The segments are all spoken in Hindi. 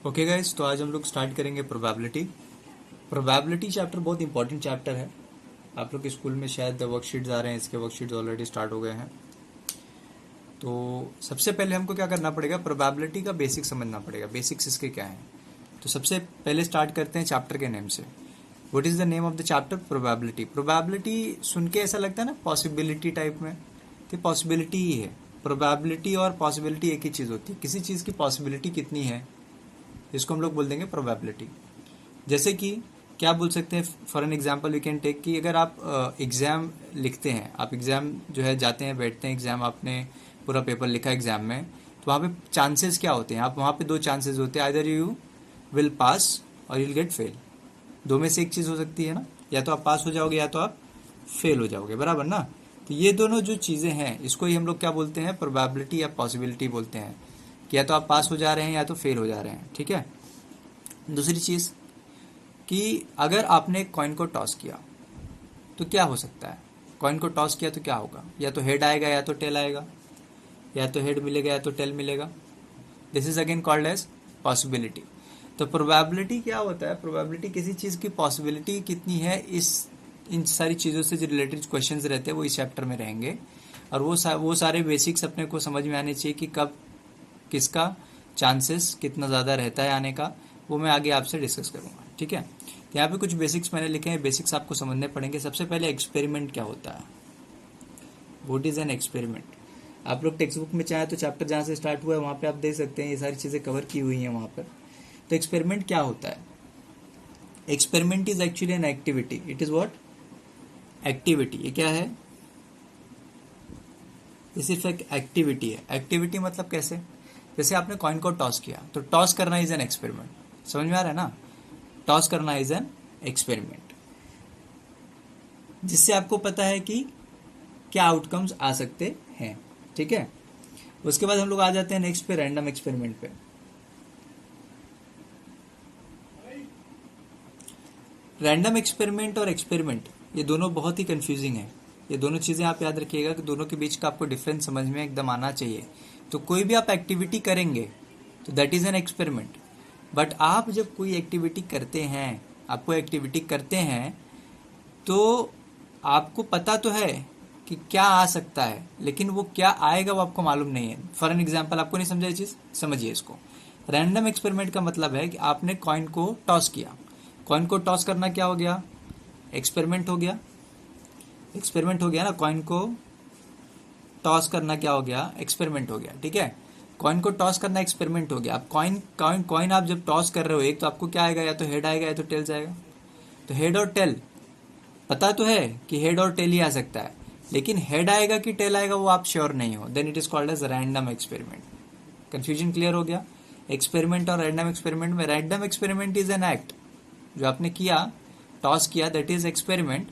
ओके गाइस, तो आज हम लोग स्टार्ट करेंगे प्रोबेबिलिटी। प्रोबेबिलिटी चैप्टर बहुत इंपॉर्टेंट चैप्टर है। आप लोग के स्कूल में शायद वर्कशीट्स आ रहे हैं, इसके वर्कशीट्स ऑलरेडी स्टार्ट हो गए हैं। तो सबसे पहले हमको क्या करना पड़ेगा, प्रोबेबिलिटी का बेसिक समझना पड़ेगा। बेसिक्स इसके क्या हैं, तो सबसे पहले स्टार्ट करते हैं चैप्टर के नेम से। What is the name of the chapter? Probability. Probability सुन के ऐसा लगता है ना पॉसिबिलिटी टाइप में, तो पॉसिबिलिटी ही है। प्रोबेबिलिटी और पॉसिबिलिटी एक ही चीज़ होती है। किसी चीज़ की पॉसिबिलिटी कितनी है, इसको हम लोग बोल देंगे प्रोबेबिलिटी। जैसे कि क्या बोल सकते हैं, for an example we can take कि अगर आप एग्ज़ाम लिखते हैं, आप एग्ज़ाम जो है जाते हैं, बैठते हैं, एग्ज़ाम आपने पूरा पेपर लिखा एग्ज़ाम में, तो वहाँ पे चांसेस क्या होते हैं? आप वहाँ पे दो चांसेस होते हैं, आइदर यू विल पास और यू विल गेट फेल। दो में से एक चीज़ हो सकती है ना, या तो आप पास हो जाओगे या तो आप फेल हो जाओगे, बराबर ना। तो ये दोनों जो चीज़ें हैं, इसको ही हम लोग क्या बोलते हैं, प्रोबेबिलिटी या पॉसिबिलिटी बोलते हैं, कि या तो आप पास हो जा रहे हैं या तो फेल हो जा रहे हैं। ठीक है। दूसरी चीज़ कि अगर आपने कॉइन को टॉस किया तो क्या हो सकता है? कॉइन को टॉस किया तो क्या होगा? या तो हेड आएगा या तो टेल आएगा, या तो हेड मिलेगा या तो टेल मिलेगा। This is again called as possibility. तो प्रोबेबिलिटी क्या होता है? प्रोबेबिलिटी किसी चीज़ की पॉसिबिलिटी कितनी है, इन सारी चीज़ों से जो रिलेटेड क्वेश्चंस रहते हैं वो इस चैप्टर में रहेंगे। और वो सारे बेसिक्स अपने को समझ में आने चाहिए कि कब किसका चांसेस कितना ज़्यादा रहता है आने का, वो मैं आगे आपसे डिस्कस करूँगा। ठीक है। तो यहाँ पे कुछ बेसिक्स मैंने लिखे हैं, बेसिक्स आपको समझने पड़ेंगे। सबसे पहले एक्सपेरिमेंट क्या होता है, व्हाट इज़ एन एक्सपेरिमेंट। आप लोग टेक्स्ट बुक में चाहे तो चैप्टर जहाँ से स्टार्ट हुआ है वहाँ पे आप देख सकते हैं, ये सारी चीज़ें कवर की हुई हैं वहाँ पर। तो एक्सपेरिमेंट क्या होता है? Experiment is actually an activity. It is what? Activity. ये क्या है? ये सिर्फ एक एक्टिविटी है। एक्टिविटी मतलब कैसे? जैसे आपने कॉइन को टॉस किया, तो टॉस करना इज एन एक्सपेरिमेंट। समझ में आ रहा है ना? टॉस करना इज एन एक्सपेरिमेंट, जिससे आपको पता है कि क्या आउटकम्स आ सकते हैं। ठीक है। उसके बाद हम लोग आ जाते हैं नेक्स्ट पे, रैंडम एक्सपेरिमेंट पे। रैंडम एक्सपेरिमेंट और एक्सपेरिमेंट ये दोनों बहुत ही कंफ्यूजिंग है। ये दोनों चीज़ें आप याद रखिएगा कि दोनों के बीच का आपको डिफरेंस समझ में एकदम आना चाहिए। तो कोई भी आप एक्टिविटी करेंगे तो that is an experiment. But आप जब कोई एक्टिविटी करते हैं, आपको एक्टिविटी करते हैं, तो आपको पता तो है कि क्या आ सकता है, लेकिन वो क्या आएगा वो आपको मालूम नहीं है। फॉर एन एग्जाम्पल, आपको नहीं समझा ये चीज़, समझिए इसको। रैंडम एक्सपेरिमेंट का मतलब है कि आपने कॉइन को टॉस किया। कॉइन को टॉस करना क्या हो गया? एक्सपेरिमेंट हो गया। एक्सपेरिमेंट हो गया ना। कॉइन को टॉस करना क्या हो गया? एक्सपेरिमेंट हो गया। ठीक है। कॉइन को टॉस करना एक्सपेरिमेंट हो गया। अब कॉइन आप जब टॉस कर रहे हो एक, तो आपको क्या आएगा? या तो हेड आएगा या तो टेल जाएगा। तो हेड और टेल पता तो है कि हेड और टेल ही आ सकता है, लेकिन हेड आएगा कि टेल आएगा वो आप श्योर नहीं हो। Then it is called as random experiment. Confusion clear हो गया? एक्सपेरिमेंट और रैंडम एक्सपेरिमेंट में, random experiment is an act, जो आपने किया, टॉस किया, दैट इज एक्सपेरिमेंट।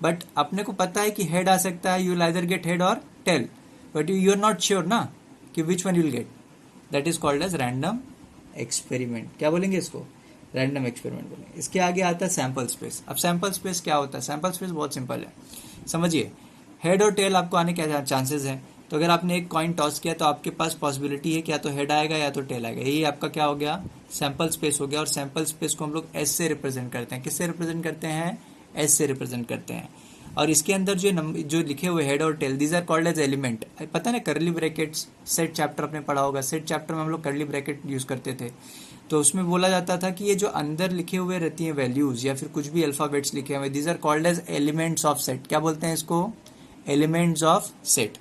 बट अपने को पता है कि हेड आ सकता है, you will either get head और tail, but you are not sure ना कि which one you will get. That is called as random experiment. क्या बोलेंगे इसको? रैंडम एक्सपेरिमेंट बोलेंगे। इसके आगे आता है सैंपल स्पेस। अब सैंपल स्पेस क्या होता है? सैंपल स्पेस बहुत सिंपल है, समझिए। हेड और टेल आपको आने के चांसेस हैं। तो अगर आपने एक कॉइन टॉस किया तो आपके पास पॉसिबिलिटी है कि या तो हेड आएगा या तो टेल आएगा। यही आपका क्या हो गया? सैंपल स्पेस हो गया। और सैंपल स्पेस को हम लोग एस से रिप्रेजेंट करते हैं। किससे रिप्रेजेंट करते हैं? एस से रिप्रेजेंट करते हैं। और इसके अंदर जो लिखे हुए हेड और tail, these are called as element. पता है ना, कर्ली ब्रैकेट्स, सेट चैप्टर आपने पढ़ा होगा। सेट चैप्टर में हम लोग कर्ली ब्रैकेट यूज करते थे। तो उसमें बोला जाता था कि ये जो अंदर लिखे हुए रहती हैं वैल्यूज या फिर कुछ भी अल्फाबेट्स लिखे हुए, these are called as elements of set. क्या बोलते हैं इसको? Elements of set.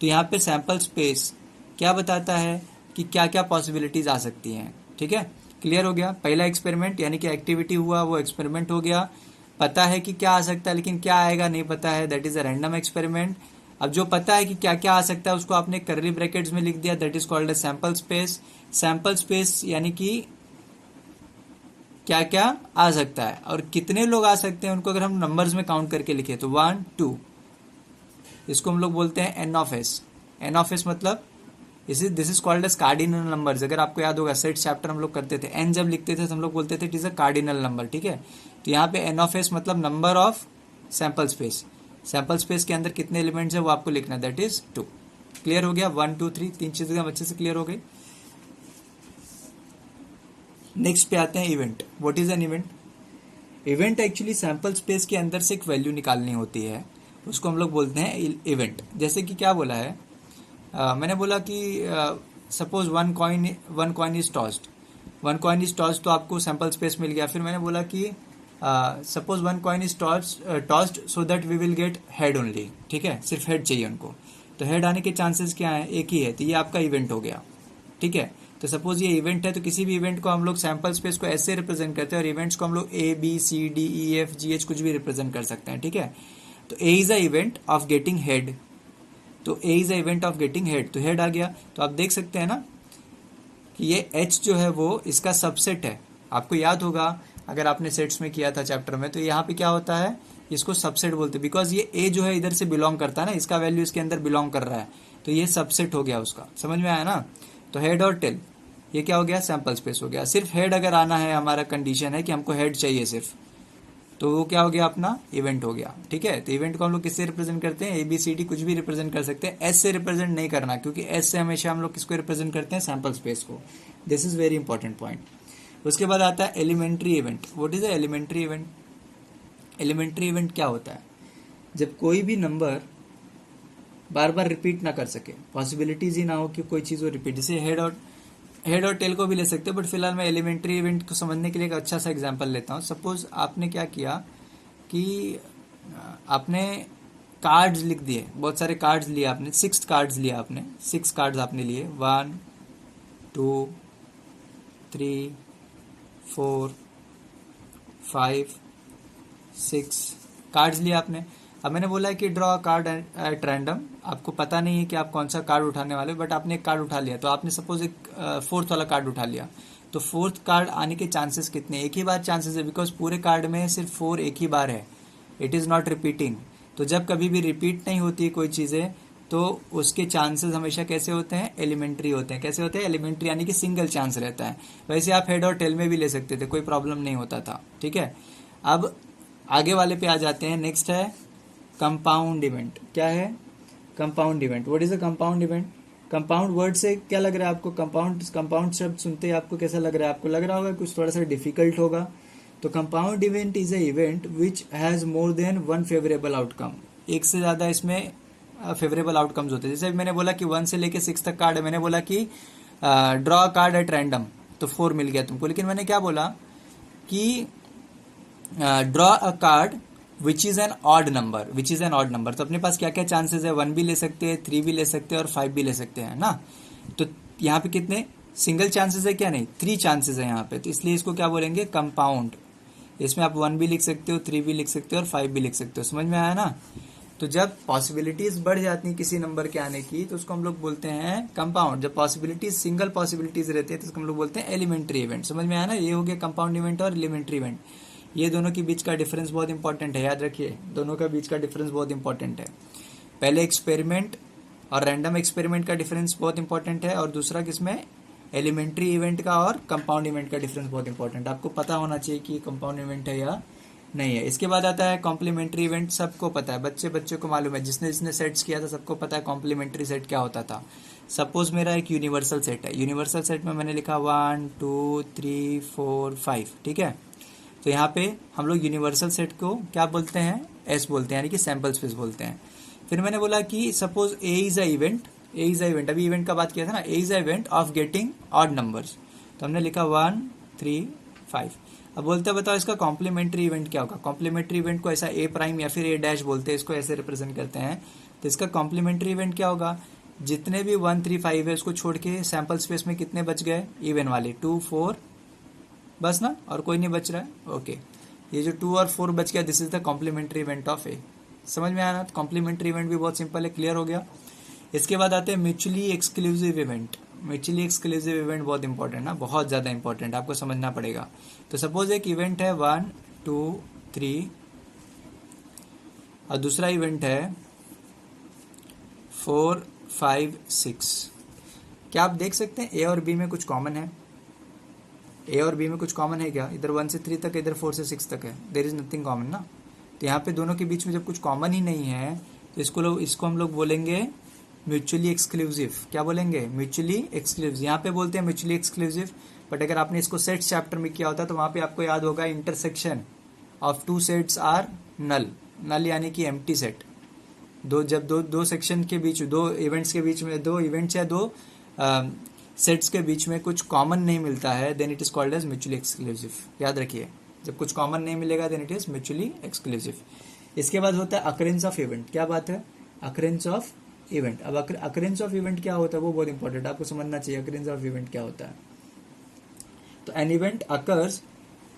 तो यहाँ पे सैंपल स्पेस क्या बताता है कि क्या क्या पॉसिबिलिटीज आ सकती हैं। ठीक है। क्लियर हो गया? पहला एक्सपेरिमेंट यानी कि एक्टिविटी हुआ, वो एक्सपेरिमेंट हो गया। पता है कि क्या आ सकता है, लेकिन क्या आएगा नहीं पता है, that is a random experiment. अब जो पता है कि क्या क्या आ सकता है उसको आपने कर्ली ब्रैकेट्स में लिख दिया, that is called as sample space. Sample space यानी कि क्या क्या आ सकता है और कितने लोग आ सकते हैं उनको अगर हम नंबर्स में काउंट करके लिखे तो 1 2, इसको हम लोग बोलते हैं N of S. N of S मतलब this is called as cardinal numbers. अगर आपको याद होगा सेट चैप्टर हम लोग करते थे, एन जब लिखते थे तो हम लोग बोलते थे it is a cardinal number. ठीक है। तो यहाँ पे एन ऑफ एस मतलब number of sample space. Sample space के अंदर कितने एलिमेंट्स है वो आपको लिखना, दैट इज 2। क्लियर हो गया? 1 2 3 तीन चीजें अच्छे से क्लियर हो गई। नेक्स्ट पे आते हैं event. What is an event? Event actually sample space के अंदर से एक वैल्यू निकालनी होती है, उसको हम लोग बोलते हैं इवेंट। जैसे कि क्या बोला है, मैंने बोला कि suppose one coin is tossed, one coin is tossed, तो आपको सैंपल स्पेस मिल गया। फिर मैंने बोला कि suppose one coin is tossed so that we will get head only, ठीक है, सिर्फ हेड चाहिए उनको, तो हेड आने के चांसेस क्या है, एक ही है, तो ये आपका इवेंट हो गया, ठीक है। तो सपोज ये इवेंट है, तो किसी भी इवेंट को हम लोग सैंपल स्पेस को ऐसे रिप्रेजेंट करते हैं, और इवेंट्स को हम लोग A B C D E F G H कुछ भी रिप्रेजेंट कर सकते हैं, ठीक है। तो A is a event of getting head, तो A is a event of getting head, तो हेड आ गया। तो आप देख सकते हैं ना कि ये एच जो है वो इसका सबसेट है। आपको याद होगा अगर आपने सेट्स में किया था चैप्टर में, तो यहाँ पे क्या होता है, इसको सबसेट बोलते हैं, बिकॉज ये ए जो है इधर से बिलोंग करता है ना, इसका वैल्यू इसके अंदर बिलोंग कर रहा है, तो ये सबसेट हो गया उसका। समझ में आया ना? तो हेड और टेल ये क्या हो गया, सैंपल स्पेस हो गया। सिर्फ हेड अगर आना है, हमारा कंडीशन है कि हमको हेड चाहिए सिर्फ, तो वो क्या हो गया, अपना इवेंट हो गया, ठीक है। तो इवेंट को हम लोग किससे रिप्रेजेंट करते हैं, ए बी सी डी कुछ भी रिप्रेजेंट कर सकते हैं, एस से रिप्रेजेंट नहीं करना, क्योंकि एस से हमेशा हम लोग किसको रिप्रेजेंट करते हैं, सैंपल स्पेस को। This is very important point. उसके बाद आता है elementary event. What is a elementary event? Elementary event क्या होता है, जब कोई भी नंबर बार बार रिपीट ना कर सके, पॉसिबिलिटीज ही ना हो कि कोई चीज वो रिपीट, जैसे हेड और टेल को भी ले सकते हैं, बट फिलहाल मैं एलिमेंट्री इवेंट को समझने के लिए एक अच्छा सा एग्जांपल लेता हूँ। सपोज आपने क्या किया कि आपने कार्ड्स लिख दिए, बहुत सारे कार्ड्स लिए आपने, 6 कार्ड्स लिया आपने, 6 कार्ड्स आपने लिए, 1 2 3 4 5 6 कार्ड्स लिए आपने। अब मैंने बोला है कि ड्रॉ कार्ड एट रैंडम, आपको पता नहीं है कि आप कौन सा कार्ड उठाने वाले, बट आपने एक कार्ड उठा लिया, तो आपने सपोज एक फोर्थ वाला कार्ड उठा लिया, तो फोर्थ कार्ड आने के चांसेस कितने, एक ही बार चांसेस है, बिकॉज पूरे कार्ड में सिर्फ 4 एक ही बार है, इट इज नॉट रिपीटिंग। तो जब कभी भी रिपीट नहीं होती कोई चीजें, तो उसके चांसेस हमेशा कैसे होते हैं, एलिमेंट्री होते हैं। कैसे होते हैं, एलिमेंट्री, यानी कि सिंगल चांस रहता है। वैसे आप हेड और टेल में भी ले सकते थे, कोई प्रॉब्लम नहीं होता था, ठीक है। अब आगे वाले पे आ जाते हैं। नेक्स्ट है कंपाउंड इवेंट। क्या है compound event? What is a compound event? Compound word से क्या लग रहा है आपको, कंपाउंड शब्द सुनते ही आपको कैसा लग रहा है, आपको लग रहा होगा कुछ थोड़ा सा डिफिकल्ट होगा। तो compound event is a event which has more than one favourable outcome, एक से ज्यादा इसमें फेवरेबल आउटकम्स होते हैं। जैसे मैंने बोला कि 1 से लेके 6 तक कार्ड है, मैंने बोला कि ड्रॉ कार्ड एट रैंडम, तो 4 मिल गया तुमको, लेकिन मैंने क्या बोला कि draw a card which is an odd number, which is an odd number. तो अपने पास क्या क्या चांसेस है, 1 भी ले सकते हैं, 3 भी ले सकते हैं, और 5 भी ले सकते हैं ना। तो यहाँ पे कितने सिंगल चांसेस है, क्या नहीं, 3 चांसेस है यहाँ पे, तो इसलिए इसको क्या बोलेंगे, कंपाउंड। इसमें आप 1 भी लिख सकते हो, 3 भी लिख सकते हो, और 5 भी लिख सकते हो। समझ में आया ना? तो जब पॉसिबिलिटीज बढ़ जाती हैं किसी नंबर के आने की, तो उसको हम लोग बोलते हैं कंपाउंड। जब पॉसिबिलिटीज सिंगल पॉसिबिलिटीज रहती है, तो उसको हम लोग बोलते हैं एलिमेंट्री इवेंट। समझ में आया ना? ये हो गया कंपाउंड इवेंट और एलिमेंट्री इवेंट। ये दोनों के बीच का डिफरेंस बहुत इंपॉर्टेंट है, याद रखिए, दोनों का बीच का डिफरेंस बहुत इंपॉर्टेंट है। पहले एक्सपेरिमेंट और रैंडम एक्सपेरिमेंट का डिफरेंस बहुत इंपॉर्टेंट है, और दूसरा किसमें, एलिमेंट्री इवेंट का और कंपाउंड इवेंट का डिफरेंस बहुत इंपॉर्टेंट है। आपको पता होना चाहिए कि कंपाउंड इवेंट है या नहीं है। इसके बाद आता है कॉम्प्लीमेंट्री इवेंट। सबको पता है, बच्चे को मालूम है, जिसने जिसने सेट्स किया था सबको पता है कॉम्प्लीमेंट्री सेट क्या होता था। सपोज मेरा एक यूनिवर्सल सेट है, यूनिवर्सल सेट में मैंने लिखा 1 2 3 4 5, ठीक है। तो यहाँ पे हम लोग यूनिवर्सल सेट को क्या बोलते हैं, एस बोलते हैं, यानी कि सैंपल स्पेस बोलते हैं। फिर मैंने बोला कि suppose A is a event, A is a event, अभी इवेंट का बात किया था ना, A is a event of getting odd numbers, तो हमने लिखा 1 3 5। अब बोलते हैं बताओ इसका कॉम्प्लीमेंट्री इवेंट क्या होगा। कॉम्प्लीमेंट्री इवेंट को ऐसा ए प्राइम या फिर ए डैश बोलते हैं, इसको ऐसे रिप्रेजेंट करते हैं। तो इसका कॉम्प्लीमेंट्री इवेंट क्या होगा, जितने भी 1 3 5 है उसको छोड़ के सैंपल स्पेस में कितने बच गए, इवन वाले 2 4 बस ना, और कोई नहीं बच रहा है, ओके। ये जो 2 और 4 बच गया, this is the complementary event of A. समझ में आया ना? कॉम्प्लीमेंट्री इवेंट भी बहुत सिंपल है, क्लियर हो गया। इसके बाद आते हैं mutually exclusive event. Mutually exclusive event बहुत इंपॉर्टेंट ना, बहुत ज्यादा इंपॉर्टेंट, आपको समझना पड़ेगा। तो सपोज एक इवेंट है 1 2 3 और दूसरा इवेंट है 4 5 6। क्या आप देख सकते हैं ए और बी में कुछ कॉमन है? ए और बी में कुछ कॉमन है क्या? इधर 1 से 3 तक है, इधर 4 से 6 तक है, देयर इज नथिंग कॉमन ना। तो यहाँ पे दोनों के बीच में जब कुछ कॉमन ही नहीं है, तो इसको हम लोग बोलेंगे म्यूचुअली एक्सक्लूसिव। क्या बोलेंगे? Mutually exclusive. यहाँ पे बोलते हैं म्यूचुअली एक्सक्लूसिव, बट अगर आपने इसको सेट्स चैप्टर में किया होता तो वहां पे आपको याद होगा intersection of two sets are null. Null यानी कि एम्प्टी सेट। जब दो सेक्शन के बीच, दो इवेंट्स के बीच में, दो इवेंट्स या दो सेट्स के बीच में कुछ कॉमन नहीं मिलता है, then it is called as mutually exclusive. याद रखिए, जब कुछ कॉमन नहीं मिलेगा then it is mutually exclusive. इसके बाद होता है अकरेंस ऑफ इवेंट। क्या बात है? Occurrence of event. अब अकरेंस ऑफ इवेंट क्या होता है वो बहुत इंपॉर्टेंट है, आपको समझना चाहिए अकरेंस ऑफ इवेंट क्या होता है। तो an event occurs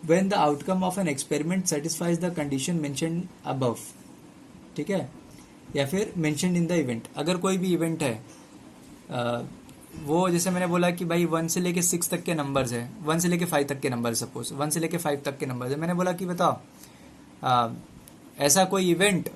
when the outcome of an experiment satisfies the condition mentioned above, ठीक है, या फिर मेंशन्ड इन द इवेंट। अगर कोई भी इवेंट है, वो जैसे मैंने बोला कि भाई 1 से लेके 6 तक के नंबर्स है, 1 से लेके 5 तक के नंबर, सपोज 1 से लेके 5 तक के नंबर्स है। मैंने बोला कि बताओ ऐसा कोई इवेंट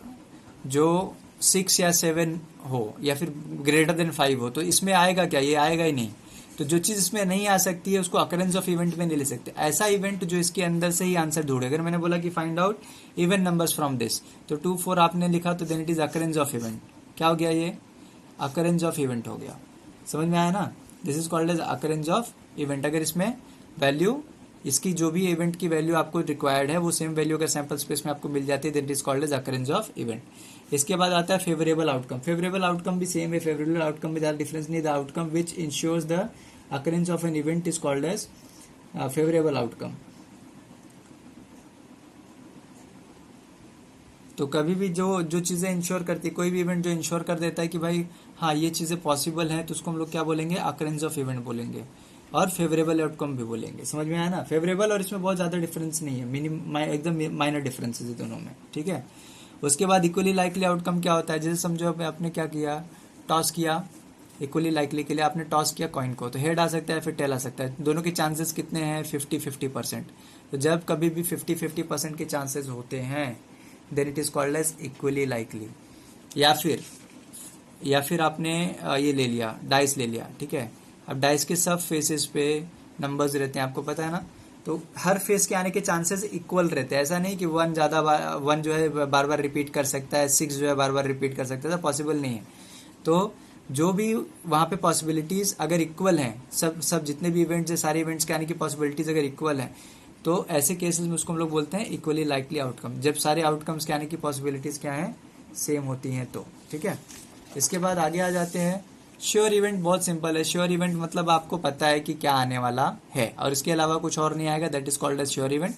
जो 6 या 7 हो या फिर ग्रेटर देन 5 हो, तो इसमें आएगा क्या? ये आएगा ही नहीं। तो जो चीज इसमें नहीं आ सकती है उसको अकरेंस ऑफ इवेंट में नहीं ले सकते। ऐसा इवेंट जो इसके अंदर से ही आंसर ढूंढे। अगर मैंने बोला कि find out even numbers from this, तो 2 4 आपने लिखा तो then it is occurrence of event. क्या हो गया? ये अकरेंस ऑफ इवेंट हो गया। समझ में आया ना? This is called as occurrence of event. अगर इसमें वैल्यू, इसकी जो भी इवेंट की वैल्यू आपको रिक्वायर्ड है वो सेम वैल्यू अगर सैंपल स्पेस में आपको मिल जाती है then it is called as occurrence of event. इसके बाद आता है फेवरेबल आउटकम। फेवरेबल आउटकम भी सेम है। फेवरेबल आउटकम में ज्यादा डिफरेंस नहीं। The outcome which ensures the occurrence of an event is called as favourable outcome. तो कभी भी जो चीजें इंश्योर करती है, कोई भी इवेंट जो इंश्योर कर देता है कि भाई हाँ ये चीजें पॉसिबल हैं, तो उसको हम लोग क्या बोलेंगे? अकरेंस ऑफ इवेंट बोलेंगे। और फेवरेबल आउटकम भी बोलेंगे। समझ में आया ना? फेवरेबल और इसमें बहुत ज्यादा डिफरेंस नहीं है, एकदम माइनर डिफरेंसेस है दोनों में, ठीक है। उसके बाद इक्वली लाइकली आउटकम क्या होता है? जैसे समझो आपने क्या किया, टॉस किया। इक्वली लाइकली के लिए आपने टॉस किया कॉइन को, तो हेड आ सकता है फिर टेल आ सकता है। दोनों के चांसेस कितने हैं? 50-50%। तो जब कभी भी 50-50% के चांसेस होते हैं then it is called as equally likely. या फिर आपने ये ले लिया, डाइस ले लिया, ठीक है। अब डाइस के सब फेसेस पे नंबर्स रहते हैं, आपको पता है ना। तो हर फेस के आने के चांसेस इक्वल रहते हैं। ऐसा नहीं कि 1 जो है बार बार रिपीट कर सकता है, 6 जो है बार बार रिपीट कर सकता है, तो पॉसिबल नहीं है। तो जो भी वहां पे पॉसिबिलिटीज अगर इक्वल हैं, सब जितने भी इवेंट्स है, सारे इवेंट्स के आने की पॉसिबिलिटीज अगर इक्वल है, तो ऐसे केसेस में उसको हम लोग बोलते हैं इक्वली लाइकली आउटकम। जब सारे आउटकम्स के आने की पॉसिबिलिटीज क्या है? सेम होती हैं, तो ठीक है। इसके बाद आगे आ जाते हैं श्योर इवेंट। बहुत सिंपल है। श्योर इवेंट मतलब आपको पता है कि क्या आने वाला है और इसके अलावा कुछ और नहीं आएगा, that is called as sure event.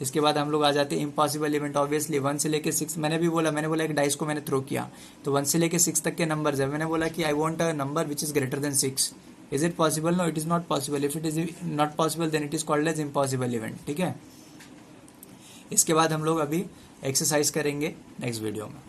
इसके बाद हम लोग आ जाते हैं इम्पॉसिबल इवेंट। ऑब्वियसली 1 से लेके 6, मैंने बोला एक डाइस को मैंने थ्रो किया तो 1 से लेके 6 तक के नंबर है। मैंने बोला कि I want a number which is greater than 6। Is it possible? No, it is not possible. If it is not possible then it is called as impossible event, ठीक है। इसके बाद हम लोग अभी एक्सरसाइज करेंगे नेक्स्ट वीडियो में।